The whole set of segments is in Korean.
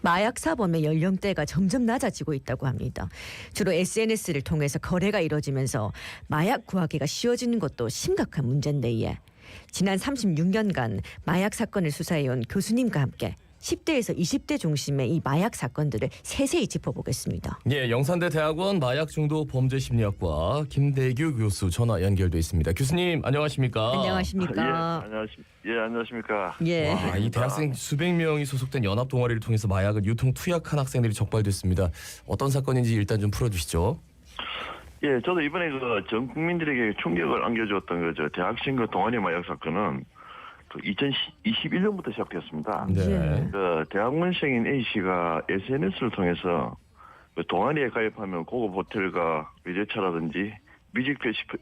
마약 사범의 연령대가 점점 낮아지고 있다고 합니다. 주로 SNS를 통해서 거래가 이뤄지면서 마약 구하기가 쉬워지는 것도 심각한 문제인데 지난 36년간 마약 사건을 수사해온 교수님과 함께 10대에서 20대 중심의 이 마약 사건들을 세세히 짚어보겠습니다. 예, 영산대 대학원 마약중독범죄심리학과 김대규 교수 전화 연결돼 있습니다. 교수님 안녕하십니까? 안녕하십니까? 안녕하십니까? 예. 와, 이 대학생 수백 명이 소속된 연합 동아리를 통해서 마약을 유통 투약한 학생들이 적발됐습니다. 어떤 사건인지 일단 좀 풀어주시죠. 예, 저도 이번에 전 국민들에게 충격을 안겨주었던 대학생 동아리 마약 사건은 2021년부터 시작됐습니다. 네. 대학원생인 A 씨가 SNS를 통해서 동아리에 가입하면 고급 호텔과 외제차라든지 뮤직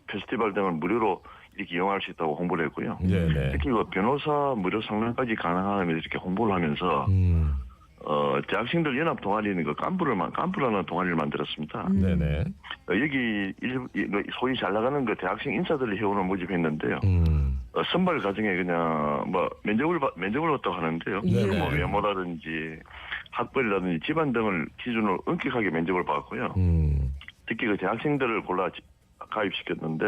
페스티벌 등을 무료로 이렇게 이용할 수 있다고 홍보를 했고요. 네네. 특히 변호사 무료 상담까지 가능하다면 이렇게 홍보를 하면서 대학생들 연합 동아리는 깐부라는 동아리를 만들었습니다. 네네. 여기 소위 잘 나가는 대학생 인사들을 회원을 모집했는데요. 선발 과정에 그냥 면접을 봤다고 하는데요. 네. 외모라든지 학벌이라든지 집안 등을 기준으로 엄격하게 면접을 받았고요. 특히 대학생들을 골라 가입시켰는데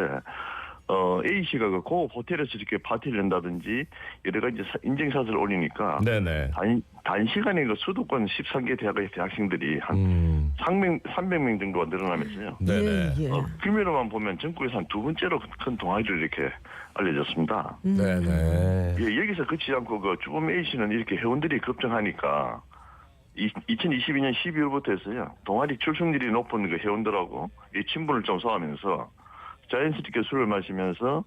A 씨가 고급 호텔에서 이렇게 파티를 한다든지 여러 가지 인증샷을 올리니까 네네. 단시간에 수도권 13개 대학의 대학생들이 한 300명 정도가 늘어나면서요. 네네. 예. 규모로만 보면 전국에서 한 두 번째로 큰 동아리를 이렇게 알려졌습니다. 네네. 예, 여기서 그치지 않고 주범 A 씨는 이렇게 회원들이 급증하니까 2022년 12월부터 해서요. 동아리 출석률이 높은 회원들하고 이 친분을 좀 소화하면서 자연스럽게 술을 마시면서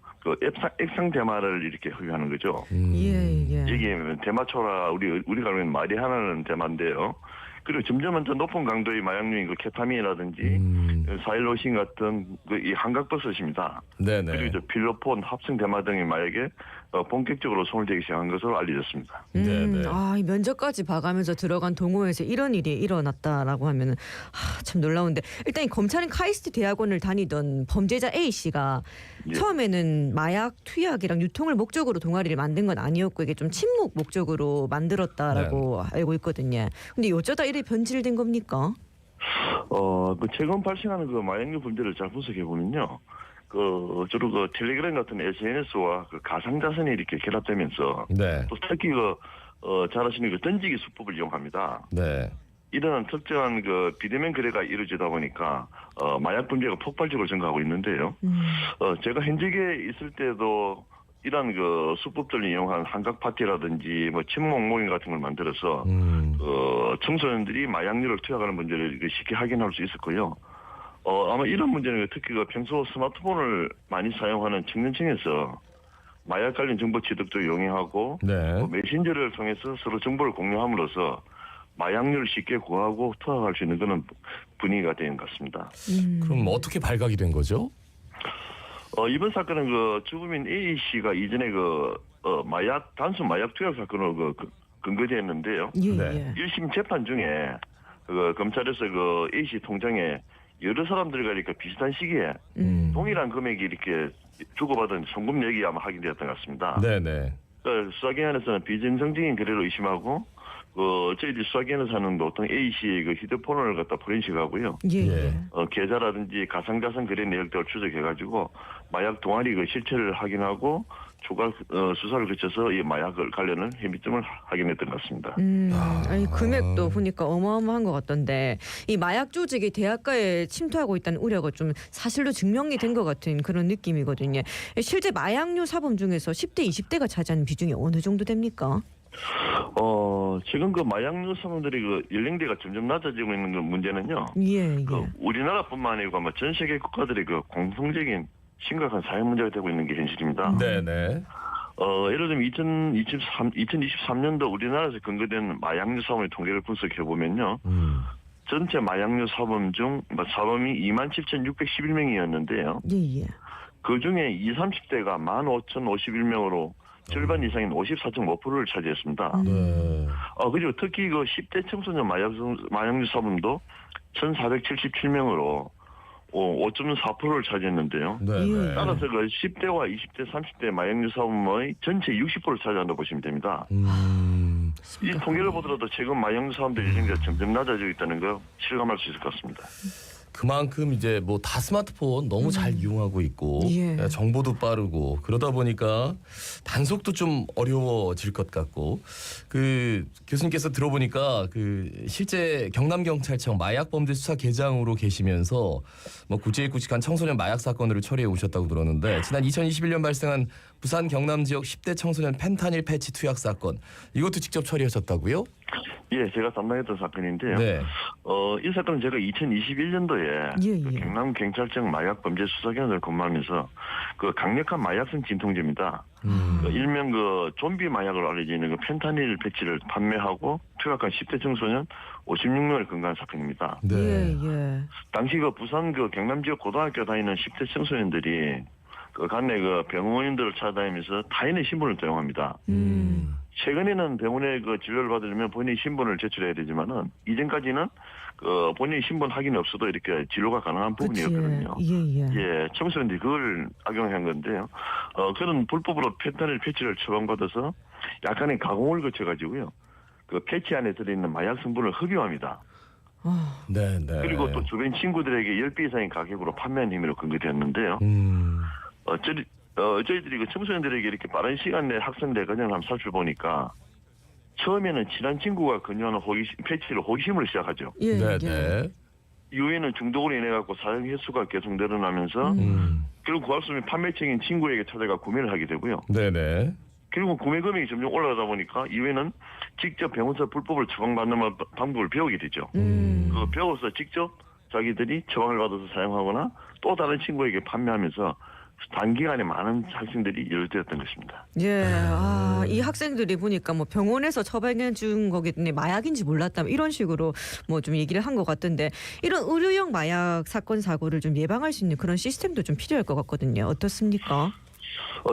액상 대마를 이렇게 흡입하는 거죠. 예. 이게 대마초라 우리가 알는 마리하나는 대마인데요. 그리고 점점 더 높은 강도의 마약류인 케타민이라든지 사일로신 같은 이 한각버섯입니다. 네네. 그리고 필로폰, 합성 대마 등의 마약에 본격적으로 손을 대기 시작한 것으로 알려졌습니다. 네네. 이 면접까지 봐가면서 들어간 동호회에서 이런 일이 일어났다라고 하면은 참 놀라운데 일단 이 검찰은 카이스트 대학원을 다니던 범죄자 A 씨가 처음에는 마약 투약이랑 유통을 목적으로 동아리를 만든 건 아니었고 이게 좀 친목 목적으로 만들었다라고 알고 있거든요. 근데 어쩌다 이래 변질된 겁니까? 최근 발생하는 마약류 범죄를 잘 분석해 보면요. 주로 텔레그램 같은 SNS와 가상자산이 이렇게 결합되면서 네. 또 특히 잘 아시는 던지기 수법을 이용합니다. 네. 이런 특정한 비대면 거래가 이루어지다 보니까 마약 범죄가 폭발적으로 증가하고 있는데요. 제가 현직에 있을 때도 이런 수법들을 이용한 한각 파티라든지 친목 모임 같은 걸 만들어서 청소년들이 마약류를 투약하는 문제를 쉽게 확인할 수 있었고요. 아마 이런 문제는 특히 평소 스마트폰을 많이 사용하는 청년층에서 마약 관련 정보 취득도 용이하고 네. 메신저를 통해서 서로 정보를 공유함으로써 마약류를 쉽게 구하고 투약할 수 있는 그런 분위기가 된 것 같습니다. 그럼 어떻게 발각이 된 거죠? 이번 사건은 주범인 A 씨가 이전에 단순 마약 투약 사건으로 근거됐는데요. 네. 1심 재판 중에 검찰에서 A 씨 통장에 여러 사람들과 이렇게 비슷한 시기에 동일한 금액이 이렇게 주고받은 송금액이 아마 확인되었던 것 같습니다. 네네. 수사기관에서는 비정상적인 거래로 의심하고 저희들이 수사기관에서 하는 어떤 A 씨의 휴대폰을 갖다 포렌식하고요. 예. 계좌라든지 가상자산 거래 내역들을 추적해가지고 마약 동아리 실체를 확인하고 추가 수사를 거쳐서 이 마약을 관련한 혐의점을 확인했던 것 같습니다. 아니 금액도 보니까 어마어마한 것 같던데 이 마약 조직이 대학가에 침투하고 있다는 우려가 좀 사실로 증명이 된 것 같은 그런 느낌이거든요. 실제 마약류 사범 중에서 10대, 20대가 차지하는 비중이 어느 정도 됩니까? 지금 마약류 사범들이 연령대가 점점 낮아지고 있는 문제는요. 예. 우리나라뿐만 아니고 아마 전 세계 국가들이 공통적인 심각한 사회 문제가 되고 있는 게 현실입니다. 네네. 예를 들면 2023년도 우리나라에서 근거된 마약류 사범의 통계를 분석해 보면요. 전체 마약류 사범 중 사범이 27,611명이었는데요. 예. 그 중에 20, 30대가 15,051명으로 절반 이상인 54.5%를 차지했습니다. 네. 그리고 특히 10대 청소년 마약류 사범도 1,477명으로 5.4%를 차지했는데요. 네. 따라서 10대와 20대, 30대 마약류 사범의 전체 60%를 차지한다고 보시면 됩니다. 이 통계를 보더라도 최근 마약 사람들 유증자 점점 낮아지고 있다는 거 실감할 수 있을 것 같습니다. 그만큼 이제 뭐 다 스마트폰 너무 잘 이용하고 있고 예. 정보도 빠르고 그러다 보니까 단속도 좀 어려워질 것 같고 그 교수님께서 들어보니까 그 실제 경남경찰청 마약범죄수사계장으로 계시면서 뭐 굵직굵직한 청소년 마약 사건을 처리해 오셨다고 들었는데 지난 2021년 발생한 부산 경남 지역 10대 청소년 펜타닐 패치 투약 사건 이것도 직접 처리하셨다고요? 예, 제가 담당했던 사건인데요. 네. 이 사건은 제가 2021년도에 예. 경남경찰청 마약범죄수사견을 근무하면서 그 강력한 마약성 진통제입니다. 그 일명 그 좀비 마약으로 알려지는 그 펜타닐 패치를 판매하고 투약한 10대 청소년 56명을 근거한 사건입니다. 네. 예. 당시 그 부산 그 경남 지역 고등학교 다니는 10대 청소년들이 그 관내 그 병원들을 찾아다니면서 타인의 신분을 도용합니다. 최근에는 병원에 그 진료를 받으려면 본인 신분을 제출해야 되지만은 이전까지는 그 본인 신분 확인이 없어도 이렇게 진료가 가능한 부분이었거든요. 예. 청소년들이 그걸 악용한 건데요. 그런 불법으로 펜타닐 패치를 처방받아서 약간의 가공을 거쳐가지고요. 그 패치 안에 들어있는 마약 성분을 흡입합니다. 네. 그리고 또 주변 친구들에게 10배 이상의 가격으로 판매한 혐의로 근거되었는데요. 저희들이 그 청소년들에게 이렇게 빠른 시간 내에 학생들 과정을 한번 살펴보니까 처음에는 친한 친구가 권유하는 패치를 호기심을 시작하죠. 네. 이후에는 중독으로 인해 갖고 사용 횟수가 계속 늘어나면서 결국 구할 수 없는 판매책인 친구에게 찾아가 구매를 하게 되고요. 네네. 그리고 구매 금액이 점점 올라가다 보니까 이후에는 직접 병원에서 불법을 처방받는 방법을 배우게 되죠. 그 배워서 직접 자기들이 처방을 받아서 사용하거나 또 다른 친구에게 판매하면서 단기간에 많은 학생들이 연루되었던 것입니다. 예, 이 학생들이 보니까 뭐 병원에서 처방해 준 거기 때문에 마약인지 몰랐다 이런 식으로 뭐 좀 얘기를 한 것 같던데 이런 의료용 마약 사건 사고를 좀 예방할 수 있는 그런 시스템도 좀 필요할 것 같거든요. 어떻습니까?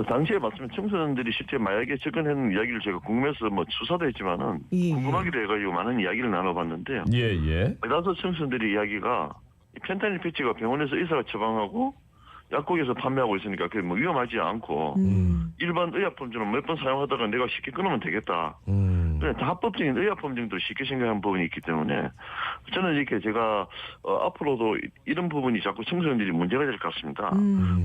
당시에 봤으면 청소년들이 실제 마약에 접근하는 이야기를 제가 궁금해서 뭐 수사도 했지만은 궁금하기도 해가지고 많은 이야기를 나눠봤는데요. 예. 대다수 청소년들의 이야기가 이 펜타닐 패치가 병원에서 의사가 처방하고 약국에서 판매하고 있으니까 그게 뭐 위험하지 않고 일반 의약품처럼 몇 번 사용하다가 내가 쉽게 끊으면 되겠다. 그냥 다 합법적인 의약품정도 쉽게 생각하는 부분이 있기 때문에 저는 이렇게 제가 앞으로도 이런 부분이 자꾸 청소년들이 문제가 될 것 같습니다.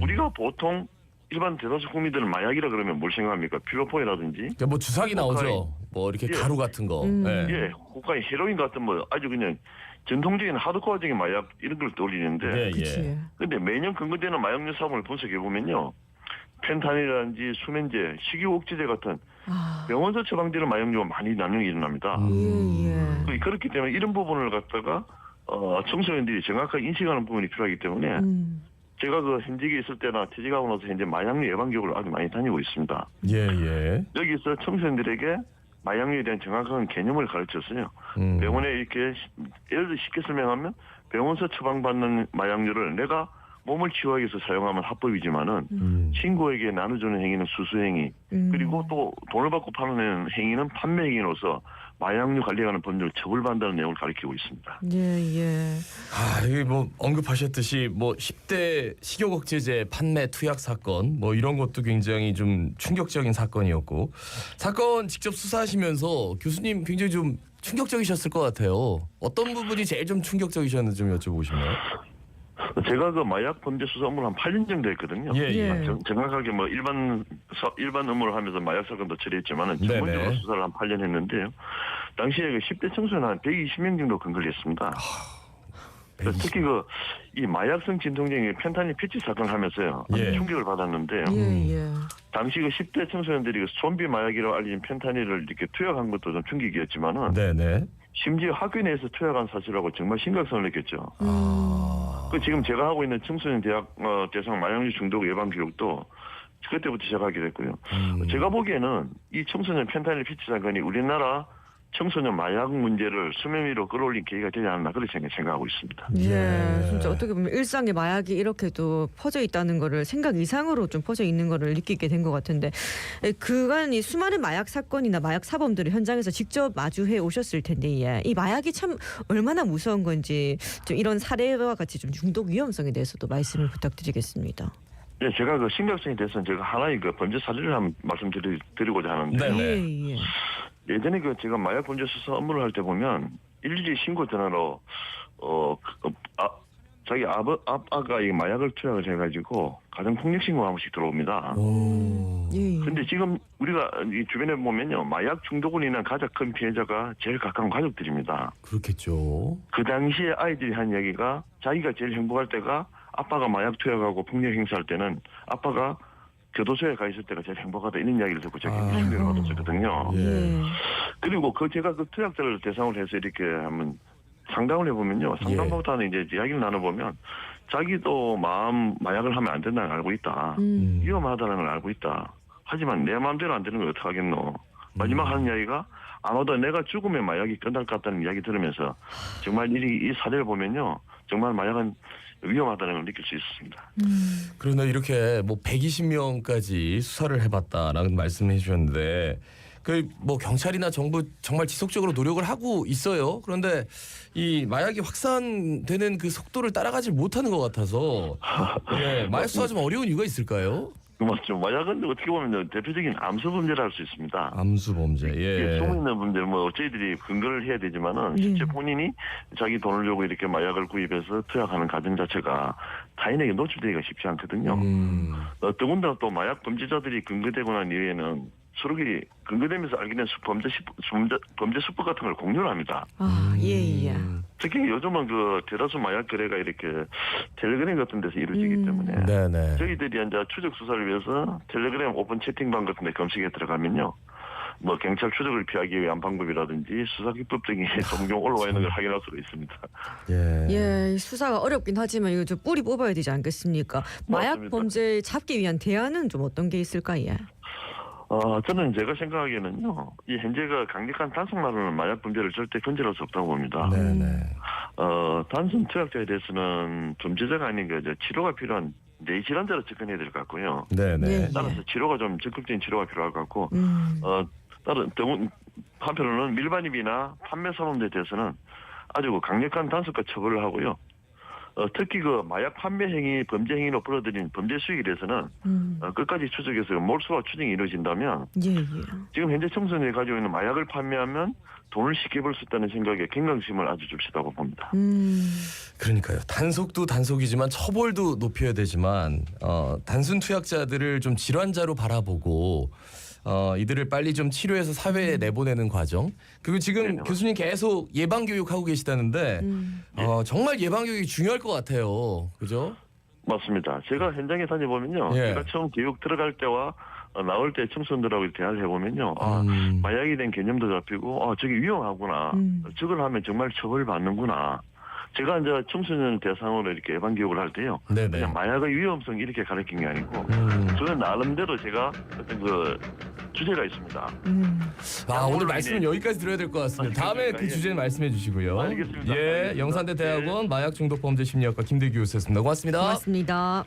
우리가 보통 일반 대다수 국민들은 마약이라 그러면 뭘 생각합니까? 필로폰이라든지 그러니까 뭐 주사기 나오죠. 코카인. 뭐 이렇게 예. 가루 같은 거. 코카인, 헤로인 같은 뭐 아주 그냥 전통적인 하드코어적인 마약 이런 걸 떠올리는데 그치. 근데 매년 근거되는 마약류 사범을 분석해 보면요. 펜타닐이라든지 수면제, 식이옥지제 같은 병원에서 처방되는 마약류가 많이 나뉘게 일어납니다. 그렇기 때문에 이런 부분을 갖다가 청소년들이 정확하게 인식하는 부분이 필요하기 때문에 제가 그 현직에 있을 때나 퇴직하고 나서 현재 마약류 예방 교육을 아주 많이 다니고 있습니다. 예. 여기서 청소년들에게 마약류에 대한 정확한 개념을 가르쳤어요. 병원에 이렇게 예를 들어 쉽게 설명하면 병원에서 처방받는 마약류를 내가 몸을 치유하기 위해서 사용하면 합법이지만은 친구에게 나눠주는 행위는 수수행위 그리고 또 돈을 받고 파는 행위는 판매 행위로서 마약류 관리하는 법률을 처벌받는다는 내용을 가리키고 있습니다. 예. 여기 뭐 언급하셨듯이 뭐 10대 식욕억제제 판매 투약 사건 뭐 이런 것도 굉장히 좀 충격적인 사건이었고 사건 직접 수사하시면서 교수님 굉장히 좀 충격적이셨을 것 같아요. 어떤 부분이 제일 좀 충격적이셨는지 좀 여쭤보고 싶네요. 제가 그 마약 범죄 수사 업무를 한 8년 정도 했거든요. 예. 정확하게 뭐 일반 업무를 하면서 마약 사건도 처리했지만은 전문적으로 수사를 한 8년 했는데요. 당시에 그 10대 청소년 한 120명 정도 근거를 했습니다. 특히 그 이 마약성 진통제인 펜타닐 패치 사건을 하면서요. 충격을 받았는데요. 당시 그 10대 청소년들이 그 좀비 마약이라고 알려진 펜타닐을 이렇게 투약한 것도 좀 충격이었지만은 심지어 학교 내에서 투약한 사실하고 정말 심각성을 느꼈죠. 그 지금 제가 하고 있는 청소년 대학 대상 마약류 중독 예방 교육도 그때부터 시작하게 됐고요. 제가 보기에는 이 청소년 펜타닐 패치 사건이 우리나라 청소년 마약 문제를 수면 위로 끌어올린 계기가 되지 않았나 그렇게 생각하고 있습니다. 진짜 어떻게 보면 일상에 마약이 이렇게도 퍼져 있다는 거를 생각 이상으로 좀 퍼져 있는 거를 느끼게 된 것 같은데 그간 이 수많은 마약 사건이나 마약 사범들을 현장에서 직접 마주해 오셨을 텐데 이 마약이 참 얼마나 무서운 건지 좀 이런 사례와 같이 좀 중독 위험성에 대해서도 말씀을 부탁드리겠습니다. 네, 제가 그 심각성에 대해서는 제가 하나의 그 범죄 사례를 한번 말씀드리고자 하는데요. 예전에 그 제가 마약 범죄 수사 업무를 할 때 보면 112 신고 전화로 자기 아빠가 이 마약을 투약을 해가지고 가정 폭력 신고가 한 번씩 들어옵니다. 오. 예. 근데 지금 우리가 이 주변에 보면요, 마약 중독으로 인한 가장 큰 피해자가 제일 가까운 가족들입니다. 그렇겠죠. 그 당시에 아이들이 한 이야기가 자기가 제일 행복할 때가 아빠가 마약 투약하고 폭력 행사할 때는 아빠가 교도소에 가 있을 때가 제일 행복하다 이런 이야기를 듣고 제가 굉장히 충격을 받았었거든요. 예. 그리고 제가 그 투약자를 대상으로 해서 이렇게 한번 상담을 해보면요. 상담보다는 이제 이야기를 나눠보면 자기도 마약을 하면 안 된다는 걸 알고 있다. 위험하다는 걸 알고 있다. 하지만 내 마음대로 안 되는 걸 어떡하겠노. 마지막 하는 이야기가 아마도 내가 죽으면 마약이 끝날 것 같다는 이야기 들으면서 정말 이 사례를 보면요. 정말 마약은 위험하다는 걸 느낄 수 있었습니다. 그런데 이렇게 뭐 120명까지 수사를 해봤다라는 말씀을 해주셨는데 그 뭐 경찰이나 정부 정말 지속적으로 노력을 하고 있어요. 그런데 이 마약이 확산되는 그 속도를 따라가지 못하는 것 같아서 예, 마약 수사가 좀 어려운 이유가 있을까요? 맞죠. 마약은 어떻게 보면 대표적인 암수 범죄라 할 수 있습니다. 암수 범죄. 예. 숨어 있는 범죄 뭐 저희들이 근거를 해야 되지만은 실제 본인이 자기 돈을 주고 이렇게 마약을 구입해서 투약하는 과정 자체가 타인에게 노출되기가 쉽지 않거든요. 더군다나 또 마약 범죄자들이 근거되고 난 이후에는 서로 근거되면서 알게 된 범죄 수법 같은 걸 공유를 합니다. 아, 예. 특히 요즘은 그 대다수 마약 거래가 이렇게 텔레그램 같은 데서 이루어지기 때문에 네네. 저희들이 이제 추적 수사를 위해서 텔레그램 오픈 채팅방 같은 데 검색에 들어가면요. 뭐 경찰 추적을 피하기 위한 방법이라든지 수사 기법적인 종종 올라와 있는 걸 확인할 수가 있습니다. 예, 수사가 어렵긴 하지만 이거 좀 뿌리 뽑아야 되지 않겠습니까? 마약 맞습니다. 범죄 잡기 위한 대안은 좀 어떤 게 있을까요? 예. 저는 제가 생각하기에는요, 이 현재가 강력한 단속만으로는 마약 범죄를 절대 건절할 수 없다고 봅니다. 네네. 단순 투약자에 대해서는 범죄자가 아닌 게 치료가 필요한 뇌 질환자로 접근해야 될 것 같고요. 네네. 예. 따라서 치료가 좀 적극적인 치료가 필요할 것 같고, 한편으로는 밀반입이나 판매 사범에 대해서는 아주 강력한 단속과 처벌을 하고요. 특히 그 마약 판매 행위, 범죄 행위로 벌어들인 범죄 수익에 대해서는 끝까지 추적해서 몰수와 추징이 이루어진다면 예. 지금 현재 청소년이 가지고 있는 마약을 판매하면 돈을 쉽게 벌 수 있다는 생각에 경각심을 아주 줄 수 있다고 봅니다. 그러니까요. 단속도 단속이지만 처벌도 높여야 되지만 단순 투약자들을 좀 질환자로 바라보고 이들을 빨리 좀 치료해서 사회에 내보내는 과정. 그리고 지금 네네. 교수님 계속 예방 교육하고 계시다는데 정말 예방 교육이 중요할 것 같아요. 그죠? 맞습니다. 제가 현장에 다녀보면요. 예. 제가 처음 교육 들어갈 때와 나올 때 청소년들하고 대화를 해보면요. 마약에 대한 개념도 잡히고 저게 위험하구나. 저걸 하면 정말 처벌받는구나. 제가 이제 청소년 대상으로 이렇게 예방 교육을 할 때요. 네네. 그냥 마약의 위험성 이렇게 가르친 게 아니고 저는 나름대로 제가 어떤 그 주제가 있습니다. 오늘 말씀은 여기까지 들어야 될 것 같습니다. 다음에 그 주제는 말씀해 주시고요. 알겠습니다. 예, 알겠습니다. 영산대 대학원 마약 중독 범죄 심리학과 김대규 교수였습니다. 고맙습니다. 고맙습니다.